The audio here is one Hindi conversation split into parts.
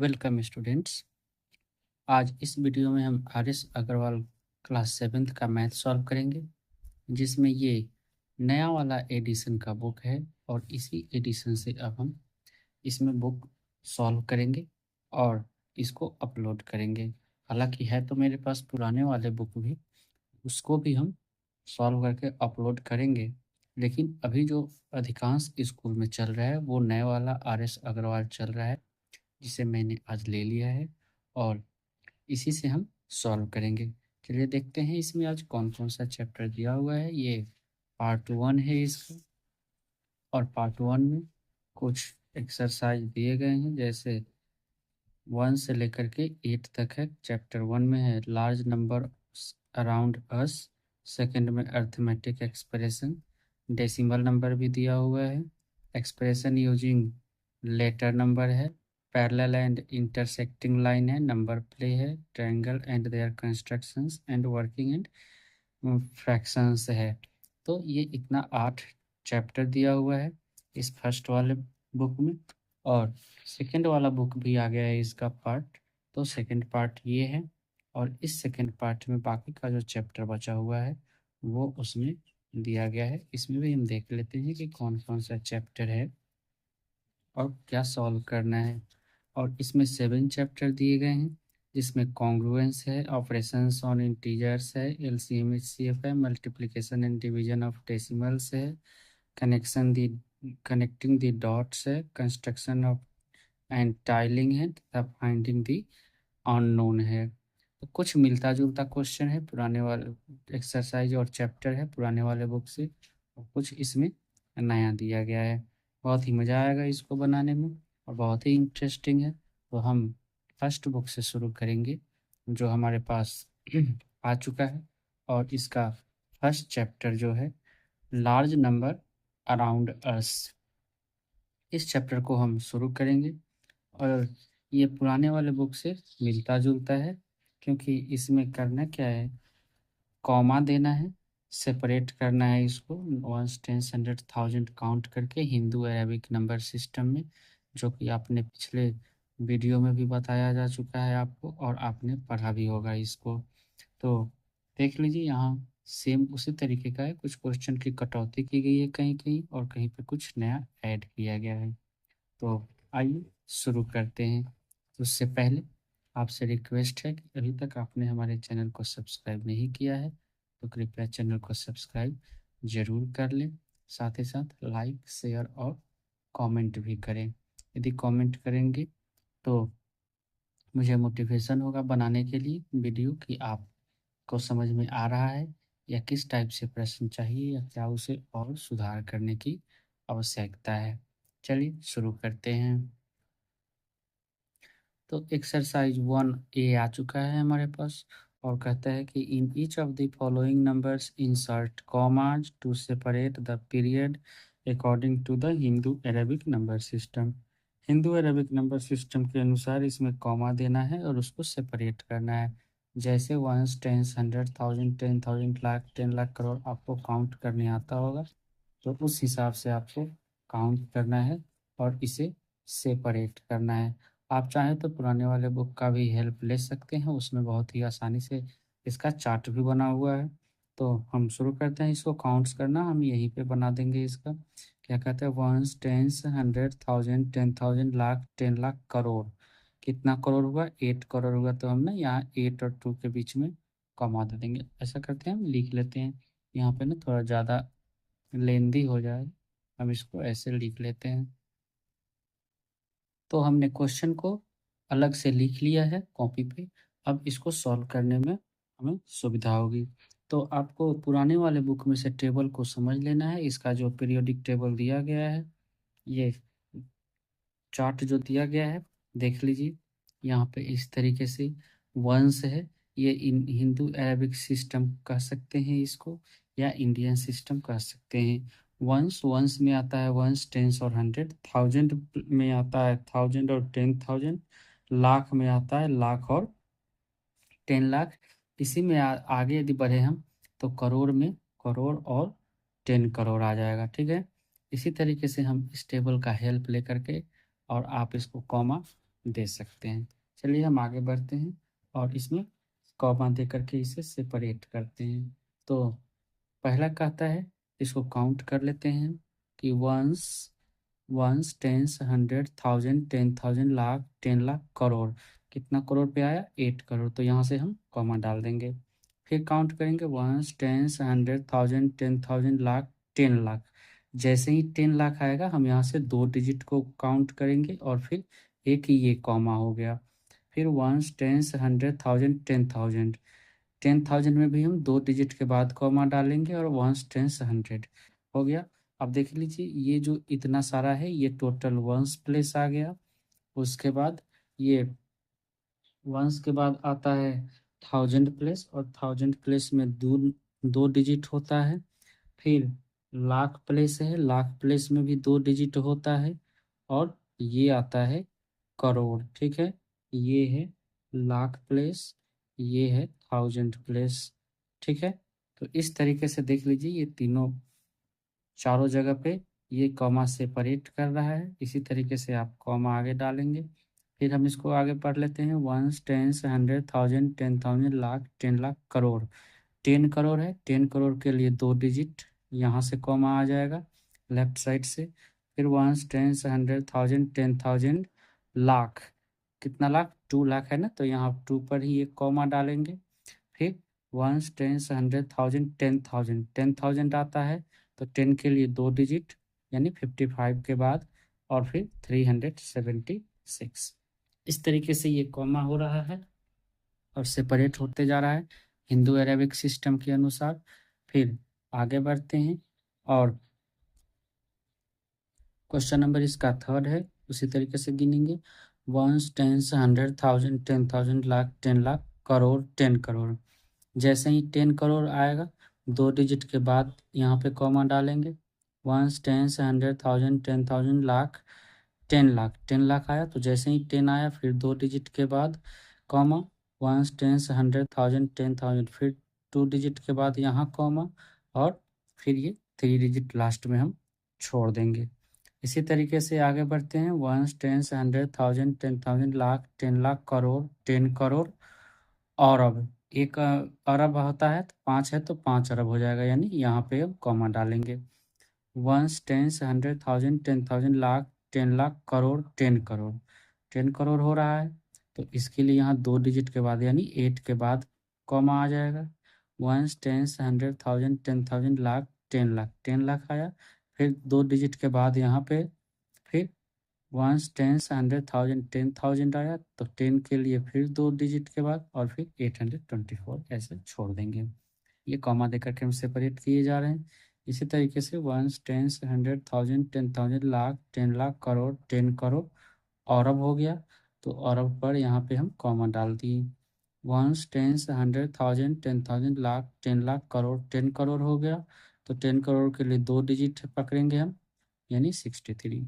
Welcome students. आज इस वीडियो में हम आर.एस. अग्रवाल क्लास 7th का मैथ सॉल्व करेंगे, जिसमें ये नया वाला एडिशन का बुक है और इसी एडिशन से अब हम इसमें बुक सॉल्व करेंगे और इसको अपलोड करेंगे। हालांकि है तो मेरे पास पुराने वाले बुक भी, उसको भी हम सॉल्व करके अपलोड करेंगे, लेकिन अभी जो अधिकांश स्कूल में चल रहा है वो नया वाला आर.एस. अग्रवाल चल रहा है, जिसे मैंने आज ले लिया है और इसी से हम सॉल्व करेंगे। चलिए देखते हैं इसमें आज कौन कौन सा चैप्टर दिया हुआ है। ये पार्ट 1 है इसका, और पार्ट 1 में कुछ एक्सरसाइज दिए गए हैं, जैसे 1 से लेकर के 8 तक है। चैप्टर 1 में है large number around us, second में अर्थमेटिक एक्सप्रेशन, डेसिमल नंबर भी दिया हुआ है, एक्सप्रेशन यूजिंग लेटर नंबर है, पैरेलल एंड इंटरसेक्टिंग लाइन है, नंबर प्ले है, triangle and their constructions and working and fractions है। तो ये इतना 8 चैप्टर दिया हुआ है इस फर्स्ट वाले बुक में, और सेकंड वाला बुक भी आ गया है इसका पार्ट। तो सेकंड पार्ट ये है, और इस सेकंड पार्ट में बाकी का जो चैप्टर बचा हुआ है वो उसमें दिया गया है। इसमें भी हम देख लेते हैं कि कौन कौन सा चैप्टर है और क्या सॉल्व करना है। और इसमें 7 चैप्टर दिए गए हैं, जिसमें कॉन्ग्रुएंस है, ऑपरेशंस ऑन इंटीजर्स है, एलसीएम एचसीएफ है, multiplication and division of decimals है, कनेक्टिंग द डॉट्स है, कंस्ट्रक्शन ऑफ एंड टाइलिंग है, तथा फाइंडिंग द अननोन है। तो कुछ मिलता जुलता क्वेश्चन है पुराने वाले एक्सरसाइज और चैप्टर है पुराने वाले बुक से, और कुछ इसमें नया दिया गया है। बहुत ही मज़ा आएगा इसको बनाने में और बहुत ही इंटरेस्टिंग है। तो हम फर्स्ट बुक से शुरू करेंगे, जो हमारे पास आ चुका है, और इसका फर्स्ट चैप्टर जो है लार्ज नंबर अराउंड अस, इस चैप्टर को हम शुरू करेंगे। और ये पुराने वाले बुक से मिलता जुलता है, क्योंकि इसमें करना क्या है, कॉमा देना है, सेपरेट करना है इसको 1 10 100 1000 काउंट करके हिंदू अरेबिक नंबर सिस्टम में, जो कि आपने पिछले वीडियो में भी बताया जा चुका है आपको, और आपने पढ़ा भी होगा इसको। तो देख लीजिए, यहाँ सेम उसी तरीके का है, कुछ क्वेश्चन की कटौती की गई है कहीं कहीं, और कहीं पे कुछ नया ऐड किया गया है। तो आइए शुरू करते हैं। तो उससे पहले आपसे रिक्वेस्ट है कि अभी तक आपने हमारे चैनल को सब्सक्राइब नहीं किया है तो कृपया चैनल को सब्सक्राइब ज़रूर कर लें। साथ ही साथ लाइक, शेयर और कमेंट भी करें। यदि कमेंट करेंगे तो मुझे मोटिवेशन होगा बनाने के लिए वीडियो, कि आपको समझ में आ रहा है या किस टाइप से प्रश्न चाहिए, या क्या उसे और सुधार करने की आवश्यकता है। चलिए शुरू करते हैं। तो एक्सरसाइज 1A आ चुका है हमारे पास, और कहता है कि in each of the following numbers insert commas to separate the period according to the Hindu Arabic number system. Hindu Arabic number system के अनुसार इसमें कॉमा देना है और उसको सेपरेट करना है। जैसे 1 10 100 1000 10,000 लाख 10 लाख करोड़ आपको काउंट करने आता होगा, तो उस हिसाब से आपको काउंट करना है और इसे सेपरेट करना है। आप चाहें तो पुराने वाले बुक का भी हेल्प ले सकते हैं, उसमें बहुत ही आसानी से इसका चार्ट भी बना हुआ है। तो हम शुरू करते हैं इसको काउंट्स करना, हम यहीं पे बना देंगे इसका। क्या कहते हैं, 1 10 100 1000 10,000 लाख 10 लाख करोड़। कितना करोड़ हुआ, 8 करोड़ हुआ, तो हम ना यहाँ 8 और 2 के बीच में कॉमा दे देंगे। ऐसा करते हैं, हम लिख लेते हैं यहाँ पे ना, थोड़ा ज़्यादा लेंदी हो जाए, हम इसको ऐसे लिख लेते हैं। तो हमने क्वेश्चन को अलग से लिख लिया है कॉपी पे, अब इसको सॉल्व करने में हमें सुविधा होगी। तो आपको पुराने वाले बुक में से टेबल को समझ लेना है। इसका जो पीरियोडिक टेबल दिया गया है, ये चार्ट जो दिया गया है देख लीजिए, यहाँ पे इस तरीके से वंश है। ये इन हिंदू अरेबिक सिस्टम कह सकते हैं इसको, या इंडियन सिस्टम कह सकते हैं। वंश वंश में आता है 1 10 और 100, थाउजेंड में आता है 1000 और 10,000, लाख में आता है लाख और 10 लाख। इसी में आगे यदि बढ़े हम, तो करोड़ में करोड़ और 10 करोड़ आ जाएगा। ठीक है, इसी तरीके से हम इस टेबल का हेल्प लेकर के, और आप इसको कॉमा दे सकते हैं। चलिए हम आगे बढ़ते हैं और इसमें कॉमा दे करके इसे सेपरेट करते हैं। तो पहला कहता है, इसको काउंट कर लेते हैं कि ones, ones, tens, 100, 1000, 10,000, lakh, 10 lakh, crore. कितना करोड़ पे आया? 8 करोड़। तो यहाँ से हम कॉमा डाल देंगे। फिर काउंट करेंगे, वंस, टेंस, 100, 1000, 10,000, लाख, 10 लाख। जैसे ही 10 लाख आएगा हम यहाँ से 2 डिजिट को काउंट करेंगे और फिर एक ही ये कॉमा हो गया। फिर वंस, टेंस, 100, 1000, 10,000, 10,000 में भी हम 2 डिजिट के बाद कॉमा डालेंगे और वंस, टेंस, 100 हो गया। अब देख लीजिए, ये जो इतना सारा है ये टोटल वंस प्लेस आ गया। उसके बाद ये वंस के बाद आता है 1000 प्लेस, और 1000 प्लेस में 2 डिजिट होता है। फिर लाख प्लेस है, लाख प्लेस में भी 2 डिजिट होता है। और ये आता है करोड़। ठीक है, ये है लाख प्लेस, ये है 1000 प्लेस। ठीक है, तो इस तरीके से देख लीजिए, ये तीनों चारों जगह पे ये कॉमा सेपरेट कर रहा है। इसी तरीके से आप कॉमा आगे डालेंगे। फिर हम इसको आगे पढ़ लेते हैं, वंस, टेंस, 100, 1000, 10,000, लाख, 10 लाख, करोड़। 10 करोड़ है, 10 करोड़ के लिए 2 डिजिट यहाँ से कॉमा आ जाएगा लेफ्ट साइड से। फिर वंस, टेंस, 100, 1000, 10,000, लाख। कितना लाख? 2 लाख है ना, तो यहाँ 2 पर ही एक कॉमा डालेंगे। फिर वंस, टेंस, 100, 1000, 10,000, 10,000 आता है, तो 10 के लिए 2 डिजिट यानी 55 के बाद, और फिर 376। इस तरीके से ये कॉमा हो रहा है और सेपरेट होते जा रहा है हिंदू अरेबिक सिस्टम के अनुसार। फिर आगे बढ़ते हैं और क्वेश्चन नंबर इसका थर्ड है, उसी तरीके से गिनेंगे, वंस, टेंस, 100, 1000, 10,000, लाख, 10 लाख, करोड़, 10 करोड़। जैसे ही 10 करोड़ आएगा 2 डिजिट के बाद यहाँ पे कॉमा डालेंगे। Ones, tens, 100, 1000, 10,000, lakh, 10 lakh. 10 लाख आया, तो जैसे ही 10 आया फिर 2 डिजिट के बाद कॉमा, वंस, टेंस, 100, 1000, 10,000, फिर 2 डिजिट के बाद यहाँ कॉमा, और फिर ये 3 डिजिट लास्ट में हम छोड़ देंगे। इसी तरीके से आगे बढ़ते हैं, वंस, टेंस, 100, 1000, 10,000, लाख, 10 लाख, करोड़, 10 करोड़, अरब। एक अरब होता है तो 5 है, तो 5 अरब हो जाएगा, यानी यहाँ पे हम कॉमा डालेंगे। Ones, tens, 100, 1000, 10,000, lakh, 10 lakh, crore, 10 crore. 10 करोड़ हो रहा है, तो इसके लिए यहाँ 2 डिजिट के बाद यानी 8 के बाद कॉमा आ जाएगा। Ones, tens, 100, 1000, 10,000, lakh, 10 lakh. 10 लाख आया, फिर 2 डिजिट के बाद यहाँ पे फिर वंस, टेंस, 100, 1000, 10,000 आया, तो 10 के लिए फिर 2 डिजिट के बाद, और फिर 824 ऐसे छोड़ देंगे। ये कॉमा देकर के हम सेपरेट किए जा रहे हैं। इसी तरीके से वंस, टेंस, 100, 1000, 10,000, लाख, 10 लाख, करोड़, 10 करोड़, अरब हो गया। तो अरब पर यहाँ पे हम कॉमा डाल दिए। वंस, टेंस, 100, 1000, 10,000, लाख, 10 लाख, करोड़, 10 करोड़ हो गया। तो 10 करोड़ के लिए 2 डिजिट पकड़ेंगे हम, यानी 63।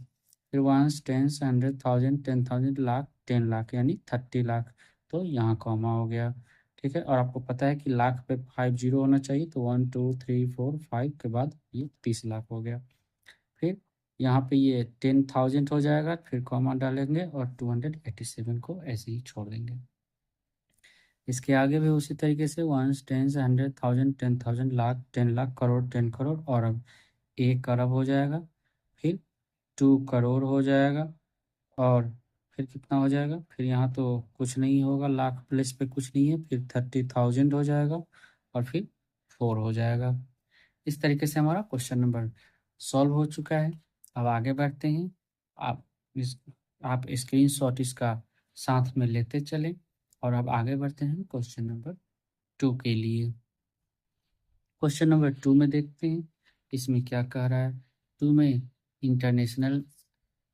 फिर वंस, टेंस, 100, 1000, 10,000, लाख, 10 लाख यानी 30 लाख। तो यहाँ कॉमा हो गया। ठीक है, और आपको पता है कि लाख पे 50 होना चाहिए, तो 1 2 3 4 5 के बाद ये 30 लाख हो गया। फिर यहाँ पे ये 10,000 हो जाएगा, फिर कॉमा डालेंगे और 287 को ऐसे ही छोड़ देंगे। इसके आगे भी उसी तरीके से वंस, टेंस, 100, 1000, 10,000, लाख, 10 लाख, करोड़, 10 करोड़, और अब 1 अरब हो जाएगा। फिर 2 करोड़ हो जाएगा, और फिर कितना हो जाएगा? फिर यहाँ तो कुछ नहीं होगा, लाख प्लेस पे कुछ नहीं है, फिर 30,000 हो जाएगा, और फिर 4 हो जाएगा। इस तरीके से हमारा क्वेश्चन नंबर सॉल्व हो चुका है। अब आगे बढ़ते हैं। आप इस आप स्क्रीनशॉट इसका साथ में लेते चलें, और अब आगे बढ़ते हैं क्वेश्चन नंबर 2 के लिए। क्वेश्चन नंबर 2 में देखते हैं इसमें क्या कह रहा है। 2 में इंटरनेशनल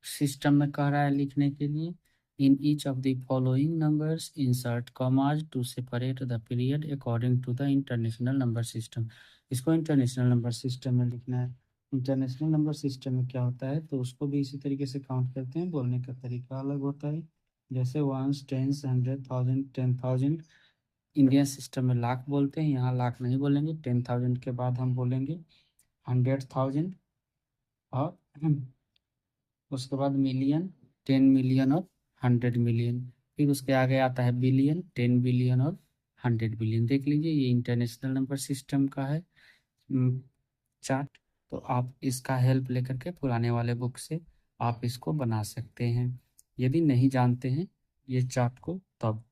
सिस्टम में कह रहा है लिखने के लिए, in each of the following numbers insert commas to separate the period according to the international number system. इसको इंटरनेशनल नंबर सिस्टम में लिखना है। इंटरनेशनल नंबर सिस्टम में क्या होता है, तो उसको भी इसी तरीके से काउंट करते हैं, बोलने का तरीका अलग होता है। जैसे वंस, टेंस, 100, 1000, 10,000 इंडियन सिस्टम में लाख बोलते हैं, यहाँ लाख नहीं बोलेंगे। 10,000 के बाद हम बोलेंगे 100,000, और उसके बाद मिलियन, 10 मिलियन और 100 मिलियन। फिर उसके आगे आता है बिलियन, 10 बिलियन और 100 बिलियन। देख लीजिए ये इंटरनेशनल नंबर सिस्टम का है चार्ट। तो आप इसका हेल्प लेकर के पुराने वाले बुक से आप इसको बना सकते हैं यदि नहीं जानते हैं ये चार्ट को। तब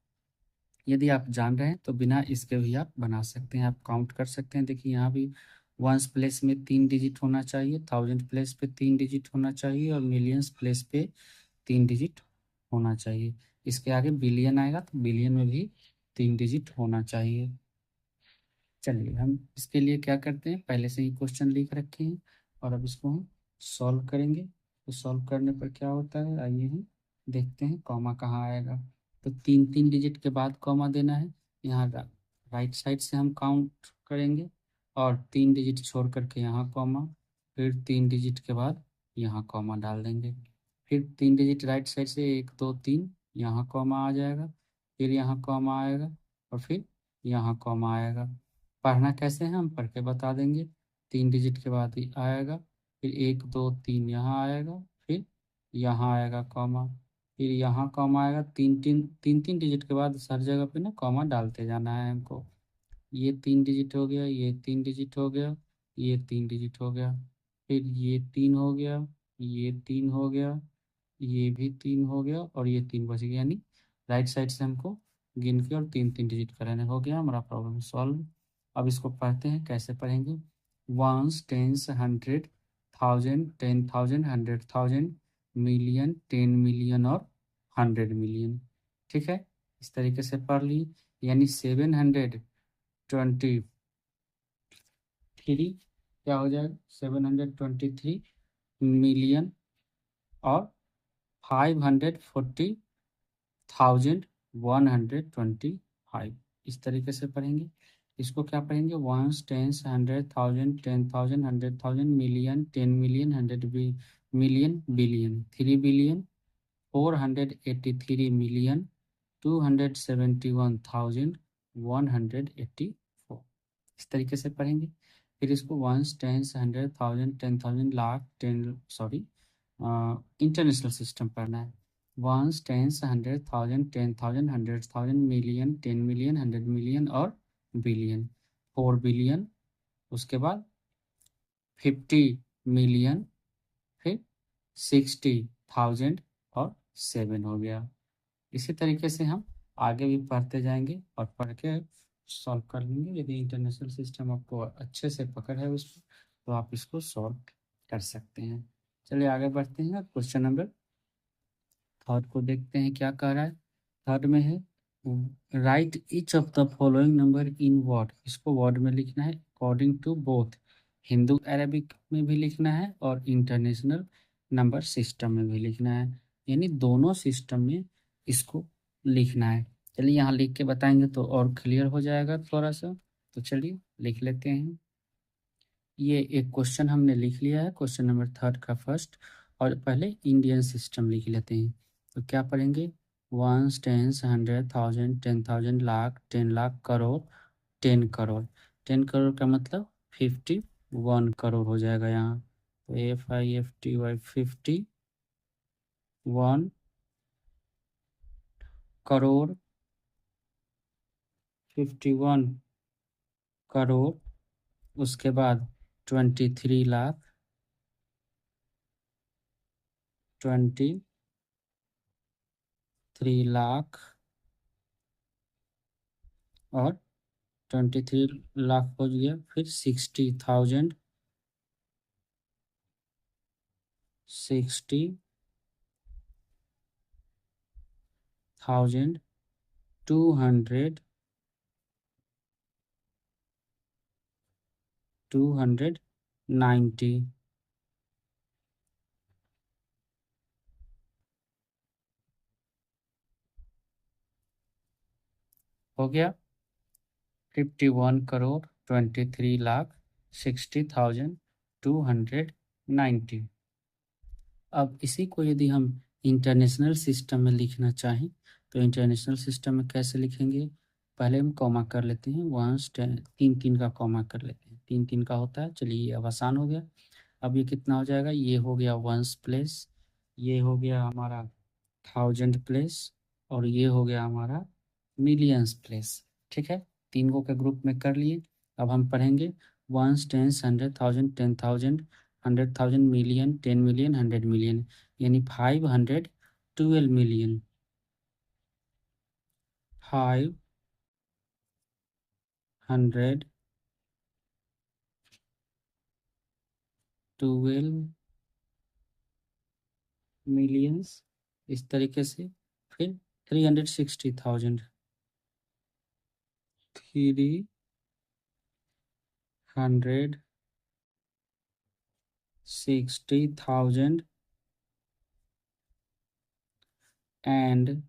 यदि आप जान रहे हैं तो बिना इसके भी आप बना सकते हैं। आप काउंट कर सकते हैं। देखिए यहाँ भी वंस प्लेस में 3 डिजिट होना चाहिए, 1000 प्लेस पे 3 डिजिट होना चाहिए और मिलियंस प्लेस पे 3 डिजिट होना चाहिए। इसके आगे बिलियन आएगा तो बिलियन में भी 3 डिजिट होना चाहिए। चलिए हम इसके लिए क्या करते हैं, पहले से ही क्वेश्चन लिख रखे हैं और अब इसको हम सॉल्व करेंगे। तो सॉल्व करने पर क्या होता है आइए हम देखते हैं। कॉमा कहाँ आएगा, तो 3 डिजिट के बाद कॉमा देना है। यहाँ राइट साइड से हम काउंट करेंगे और 3 डिजिट छोड़ करके यहाँ कॉमा, फिर 3 डिजिट के बाद यहाँ कॉमा डाल देंगे। फिर 3 डिजिट राइट साइड से 1 2 3 यहाँ कॉमा आ जाएगा, फिर यहाँ कॉमा आएगा और फिर यहाँ कॉमा आएगा। पढ़ना कैसे है हम पढ़ के बता देंगे। 3 डिजिट के बाद ही आएगा, फिर 1 2 3 यहाँ आएगा, फिर यहाँ आएगा कॉमा, फिर यहाँ कॉमा आएगा। तीन डिजिट के बाद हर जगह पे ना कॉमा डालते जाना है हमको। ये 3 डिजिट हो गया, ये 3 डिजिट हो गया, ये 3 डिजिट हो गया, फिर ये 3 हो गया, ये 3 हो गया, ये भी 3 हो गया और ये 3 बच गया। यानी राइट साइड से हमको गिन के और 3 डिजिट कराने हो गया हमारा प्रॉब्लम सॉल्व। अब इसको पढ़ते हैं, कैसे पढ़ेंगे। वंस, टेंस, 100, 1000, 10,000, 100,000, मिलियन, 10 मिलियन और 100 मिलियन। ठीक है, इस तरीके से पढ़ ली। यानी 723 क्या हो जाएगा, 723 मिलियन और 540,125। इस तरीके से पढ़ेंगे। इसको क्या पढ़ेंगे, ones, tens, 100,000, 10,000, 100,000, million, 10 million, 100 million, billion, 3 billion, 483 million, 271,184। इस तरीके से पढ़ेंगे। फिर इसको ones, tens, 100,000, 10,000, lakh, 10 international system पढ़ना है। Ones, tens, 100,000, 10,000, 100,000, million, 10 million, 100 million और बिलियन, 4 बिलियन, उसके बाद 50 मिलियन, फिर 60,000 और 7 हो गया। इसी तरीके से हम आगे भी पढ़ते जाएंगे और पढ़ के सॉल्व कर लेंगे। यदि इंटरनेशनल सिस्टम आपको अच्छे से पकड़ है उस पर तो आप इसको सॉल्व कर सकते हैं। चलिए आगे बढ़ते हैं। क्वेश्चन नंबर थर्ड को देखते हैं क्या कह रहा है। थर्ड में है write each of the following number in word. इसको वर्ड में लिखना है according to both Hindu Arabic में भी लिखना है और इंटरनेशनल नंबर सिस्टम में भी लिखना है। यानी दोनों सिस्टम में इसको लिखना है। चलिए यहाँ लिख के बताएंगे तो और क्लियर हो जाएगा थोड़ा सा। तो चलिए लिख लेते हैं। ये एक क्वेश्चन हमने लिख लिया है, क्वेश्चन नंबर थर्ड का फर्स्ट। और पहले इंडियन सिस्टम लिख लेते हैं। तो क्या पढ़ेंगे, वंस, टेंस, 100,000, 10,000, लाख, 10 लाख, करोड़, 10 करोड़। 10 करोड़ का मतलब 51 करोड़ हो जाएगा यहाँ। तो FIFTY 51 करोड़, 51 करोड़, उसके बाद 23 लाख, 23 लाख और 23 लाख हो गया। फिर 60,000, 60,000, 200, 290 हो गया। 51 करोड़, 23 लाख, 60,000, 290। अब इसी को यदि हम इंटरनेशनल सिस्टम में लिखना चाहें तो इंटरनेशनल सिस्टम में कैसे लिखेंगे, पहले हम कॉमा कर लेते हैं। वंस, 3 का कॉमा कर लेते हैं। 3 का होता है। चलिए ये अब आसान हो गया। अब ये कितना हो जाएगा, ये हो गया वंस प्लेस, ये हो गया हमारा 1000 प्लेस, और ये हो गया हमारा मिलियंस प्लेस। ठीक है, तीन को के ग्रुप में कर लिए। अब हम पढ़ेंगे ones, tens, 100,000, 10,000, 100,000, million, 10 million, 100 million, यानी 512 मिलियन, 512 मिलियंस, इस तरीके से। फिर 360,000, 360,000 and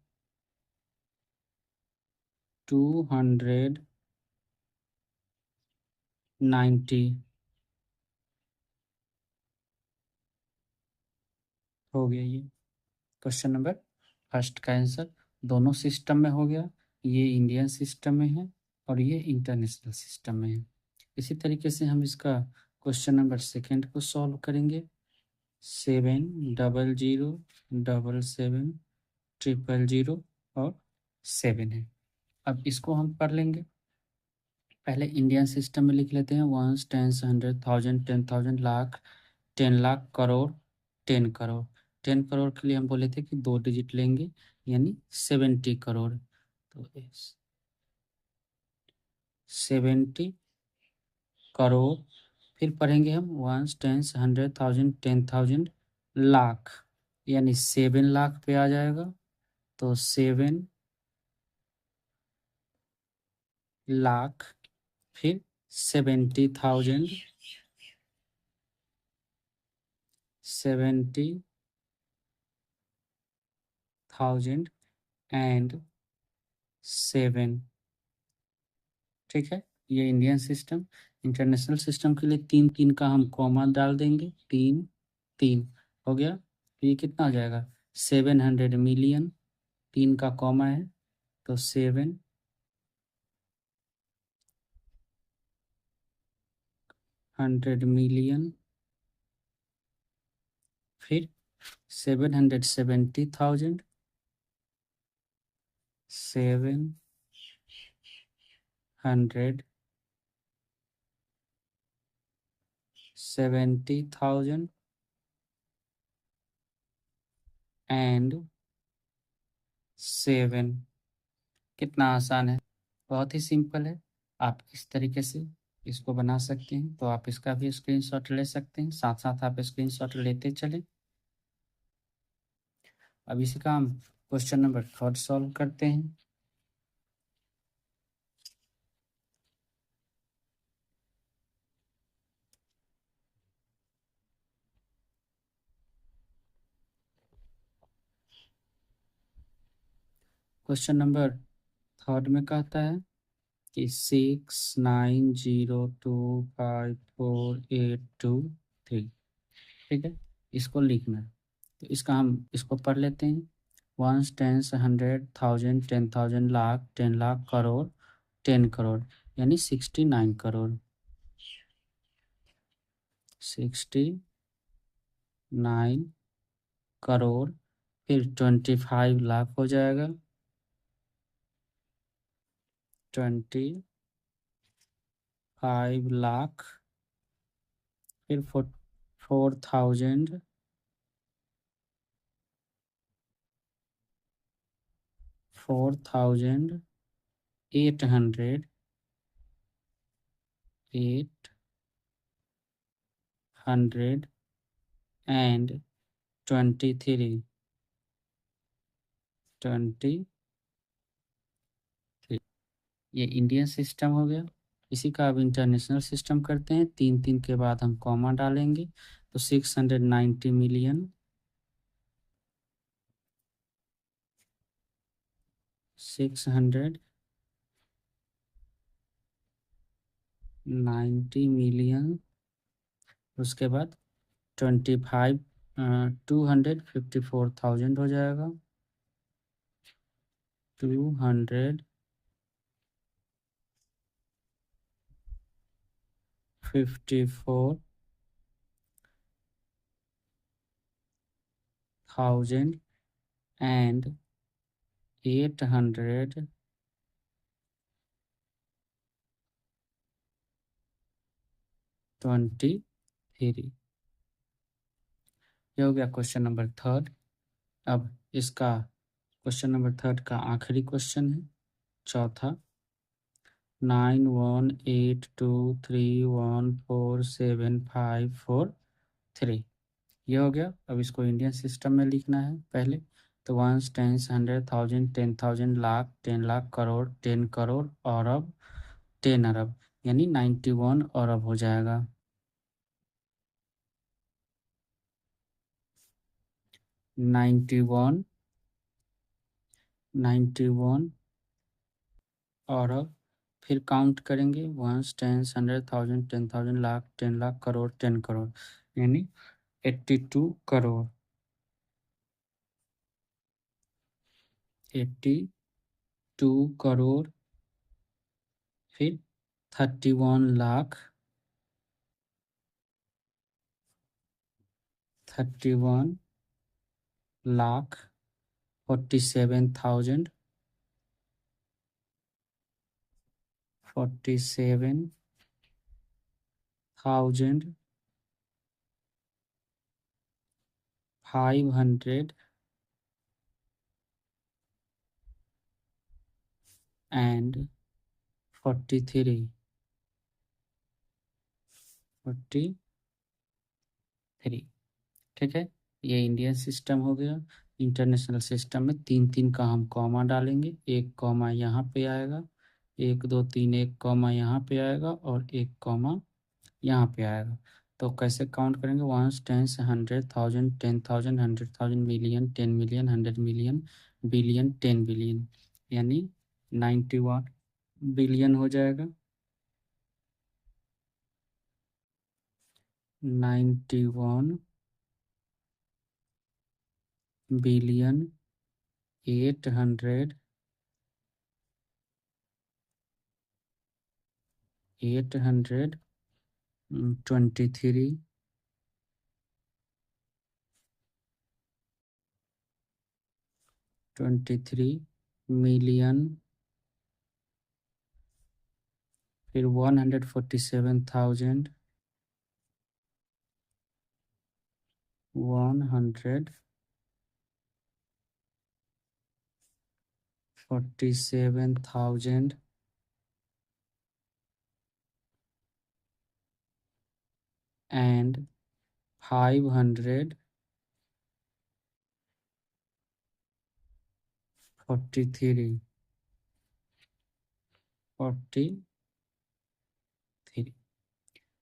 290 हो गया। ये क्वेश्चन नंबर फर्स्ट का आंसर दोनों सिस्टम में हो गया। ये इंडियन सिस्टम में है और ये इंटरनेशनल सिस्टम में है। इसी तरीके से हम इसका क्वेश्चन नंबर सेकंड को सॉल्व करेंगे। 7007777 और 7 है। अब इसको हम पढ़ लेंगे। पहले इंडियन सिस्टम में लिख लेते हैं। Ones, tens, 100,000, 10,000, lakh, 10 lakh, crore, 10 crore. 10 करोड़ के लिए हम बोले थे कि 2 डिजिट लेंगे, यानी 70 करोड़। तो 70 करोड़। फिर पढ़ेंगे हम वंस, टेंस, 100,000, 10,000, लाख, यानी 7 लाख पे आ जाएगा। तो 7 लाख, फिर 70,000, 70,000 and 7। ठीक है, ये इंडियन सिस्टम। इंटरनेशनल सिस्टम के लिए 3 3 का हम कॉमा डाल देंगे। 3 3 हो गया। तो ये कितना हो जाएगा? 700 मिलियन, 3 का कॉमा है तो 700 मिलियन, फिर 770,000, 770,000 and 7। कितना आसान है, बहुत ही सिंपल है। आप इस तरीके से इसको बना सकते हैं। तो आप इसका भी स्क्रीनशॉट ले सकते हैं, साथ साथ आप स्क्रीनशॉट लेते चलें। अब इसी का हम क्वेश्चन नंबर थर्ड सॉल्व करते हैं। क्वेश्चन नंबर थर्ड में कहता है कि 69025482 3। ठीक है, इसको लिखना है। तो इसका हम इसको पढ़ लेते हैं। वंस, टेंस, 100,000, 10,000, लाख, 10 लाख, करोड़, 10 करोड़, यानी 69 करोड़। 69 करोड़, फिर 25 लाख हो जाएगा। 25 लाख, फिर 4,000, 4,800, 823, 23। ये इंडियन सिस्टम हो गया। इसी का अब इंटरनेशनल सिस्टम करते हैं। 3 3 के बाद हम कॉमा डालेंगे। तो 690 मिलियन, 690 मिलियन, उसके बाद 254,000 हो जाएगा। 254,000 and 823। ये हो गया क्वेश्चन नंबर थर्ड। अब इसका क्वेश्चन नंबर थर्ड का आखिरी क्वेश्चन है, चौथा। 918231475543। ये हो गया। अब इसको इंडियन सिस्टम में लिखना है पहले। तो वंस, टेंस, 100,000, 10,000, लाख, 10 लाख, करोड़, 10 करोड़, अरब, 10 अरब, यानी 91 अरब हो जाएगा। 91 अरब। फिर काउंट करेंगे, वंस, टेंस, 100,000, 10,000, लाख, 10 लाख, करोड़, 10 करोड़, यानी 82 करोड़। 82 करोड़। फिर 31 लाख, 31 लाख, 47,000, 47,500 and 43। ठीक है, ये इंडियन सिस्टम हो गया। इंटरनेशनल सिस्टम में तीन तीन का हम कॉमा डालेंगे, एक कॉमा यहाँ पे आएगा, 1 2 3 एक कॉमा यहाँ पे आएगा और एक कॉमा यहाँ पे आएगा। तो कैसे काउंट करेंगे, ones, tens, 100,000, 10,000, 100,000, million, 10 million, 100 million, billion, 10 billion, यानी 91 बिलियन हो जाएगा। 91 बिलियन 823 मिलियन, फिर 147,000, 147,000 and 543।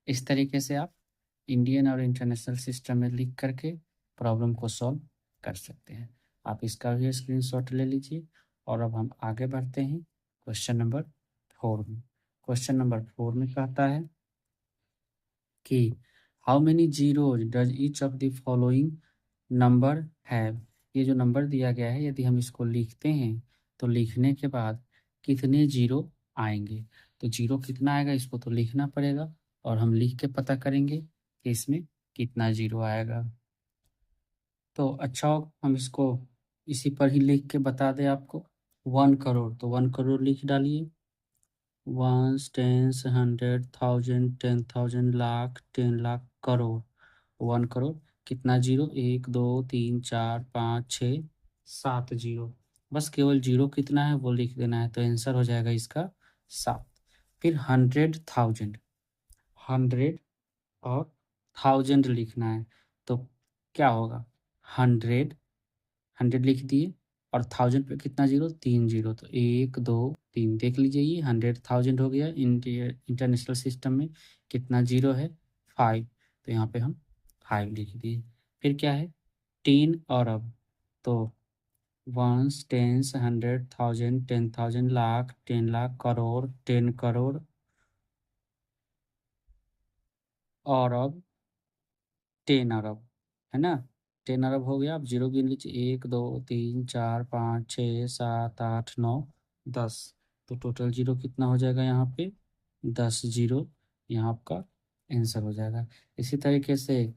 इस तरीके से आप इंडियन और इंटरनेशनल सिस्टम में लिख करके प्रॉब्लम को सॉल्व कर सकते हैं। आप इसका भी स्क्रीनशॉट ले लीजिए। और अब हम आगे बढ़ते हैं क्वेश्चन नंबर 4 में। क्वेश्चन नंबर 4 में कहता है कि how many zeros does each of the following number have. ये जो नंबर दिया गया है, यदि हम इसको लिखते हैं तो लिखने के बाद कितने जीरो आएंगे। तो जीरो कितना आएगा इसको तो लिखना पड़ेगा, और हम लिख के पता करेंगे कि इसमें कितना जीरो आएगा। तो अच्छा हो हम इसको इसी पर ही लिख के बता दें आपको। 1 करोड़, तो 1 करोड़ लिख डालिए। Ones, tens, 100,000, 10,000, lakh, 10 lakh, crore, 1 crore. कितना जीरो, 1 2 3 4 5 6 7 जीरो। बस केवल जीरो कितना है वो लिख देना है, तो आंसर हो जाएगा इसका 7। फिर 100,000, 100 और 1000 लिखना है। तो क्या होगा, 100 लिख दिए और 1000 पे कितना जीरो, 3 जीरो। तो 1 2 3 देख लीजिए, ये 100,000 हो गया। इंटरनेशनल सिस्टम में कितना जीरो है, 5। तो यहाँ पे हम 5 लिख दिए। फिर क्या है, 10 अरब। तो वंस, टेंस, 100,000, 10,000, लाख, 10 लाख, करोड़, 10 करोड़, अरब, 10 अरब, है ना। 10 अरब हो गया। आप जीरो गिन लीजिए, 1 2 3 4 5 6 7 8 9 10। तो टोटल जीरो कितना हो जाएगा यहाँ पे, 10 जीरो। यहाँ आपका आंसर हो जाएगा। इसी तरीके से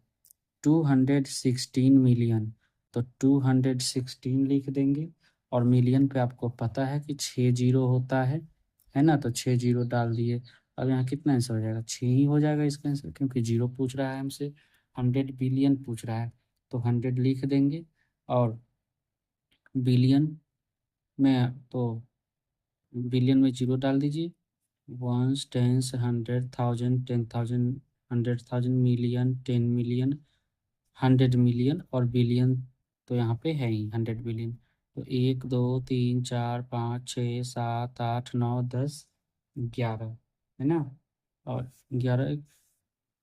216 मिलियन, तो 216 लिख देंगे। और मिलियन पे आपको पता है कि 6 जीरो होता है ना, तो 6 जीरो डाल दिए। अब यहाँ कितना आंसर हो जाएगा, 6 ही हो जाएगा इसका आंसर, क्योंकि जीरो पूछ रहा है हमसे, 100 बिलियन पूछ रहा है, तो 100 लिख देंगे। और बिलियन में तो बिलियन में जीरो डाल दीजिए। Ones, tens, 100,000, 10,000, 100,000, million, 10 million, 100 million, और बिलियन तो यहाँ पे है ही 100 बिलियन। तो 1, 2, 3, 4, 5, 6, 7, 8, 9, 10, 11 है ना, और 11,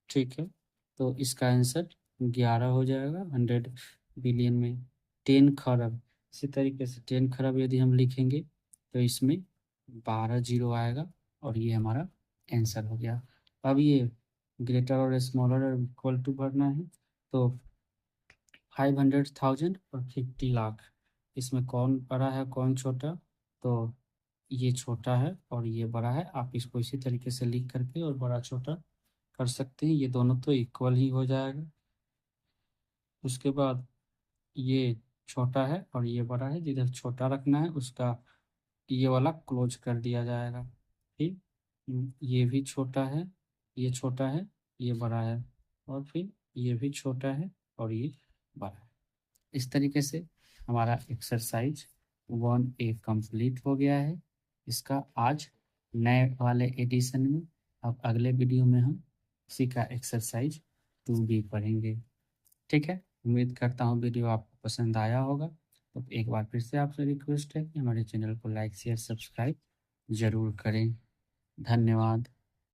ठीक है। तो इसका आंसर 11 हो जाएगा 100 बिलियन में। 10 खरब, इसी तरीके से 10 खरब यदि हम लिखेंगे तो इसमें 12 जीरो आएगा, और ये हमारा आंसर हो गया। अब ये ग्रेटर और स्मॉलर और इक्वल टू भरना है, तो 500,000 और 50 लाख, इसमें कौन बड़ा है कौन छोटा, तो ये छोटा है और ये बड़ा है। आप इसको इसी तरीके से लिख करके और बड़ा छोटा कर सकते हैं, ये दोनों तो इक्वल ही हो जाएगा। उसके बाद ये छोटा है और ये बड़ा है, जिधर छोटा रखना है उसका ये वाला क्लोज कर दिया जाएगा। ठीक, ये भी छोटा है, ये छोटा है, ये बड़ा है, और फिर ये भी छोटा है और ये बड़ा है। इस तरीके से हमारा एक्सरसाइज 1A कंप्लीट हो गया है इसका आज नए वाले एडिशन में। अब अगले वीडियो में हम इसी का एक्सरसाइज 2B पढ़ेंगे। ठीक है, उम्मीद करता हूँ वीडियो आपको पसंद आया होगा। तो एक बार फिर से आपसे रिक्वेस्ट है कि हमारे चैनल को लाइक शेयर सब्सक्राइब जरूर करें। धन्यवाद।